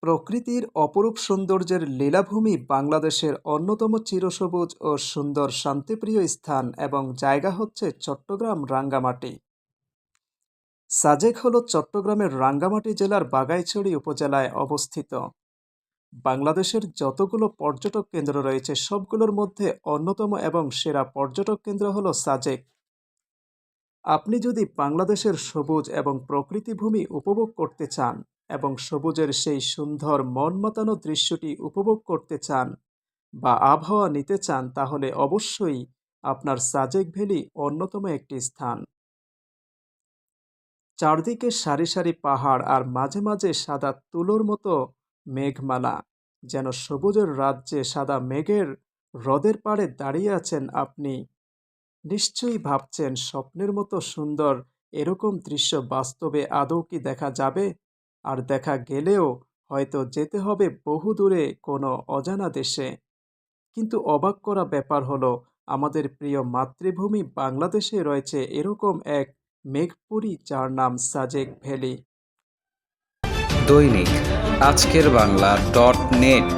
প্রকৃতির অপরূপ সৌন্দর্যের লীলাভূমি বাংলাদেশের অন্যতম চিরসবুজ ও সুন্দর শান্তিপ্রিয় স্থান এবং জায়গা হচ্ছে চট্টগ্রাম রাঙ্গামাটি। সাজেক হল চট্টগ্রামের রাঙ্গামাটি জেলার বাগাইছড়ি উপজেলায় অবস্থিত। বাংলাদেশের যতগুলো পর্যটক কেন্দ্র রয়েছে সবগুলোর মধ্যে অন্যতম এবং সেরা পর্যটক কেন্দ্র হলো সাজেক। আপনি যদি বাংলাদেশের সবুজ এবং প্রকৃতিভূমি উপভোগ করতে চান এবং সবুজের সেই সুন্দর মন মাতানো দৃশ্যটি উপভোগ করতে চান বা আবহাওয়া নিতে চান, তাহলে অবশ্যই আপনার সাজেক ভ্যালি অন্যতম একটি স্থান। চারদিকে সারি সারি পাহাড় আর মাঝে মাঝে সাদা তুলোর মতো মেঘমালা, যেন সবুজের রাজ্যে সাদা মেঘের হ্রদের পাড়ে দাঁড়িয়ে আছেন আপনি। নিশ্চয়ই ভাবছেন, স্বপ্নের মতো সুন্দর এরকম দৃশ্য বাস্তবে আদৌ কি দেখা যাবে? আর দেখা গেলেও হয়তো যেতে হবে বহু দূরে কোনো অজানা দেশে। কিন্তু অবাক করা ব্যাপার হলো, আমাদের প্রিয় মাতৃভূমি বাংলাদেশে রয়েছে এরকম এক মেঘপুরী যার নাম সাজেক ভ্যালি। দৈনিক আজকের বাংলা .net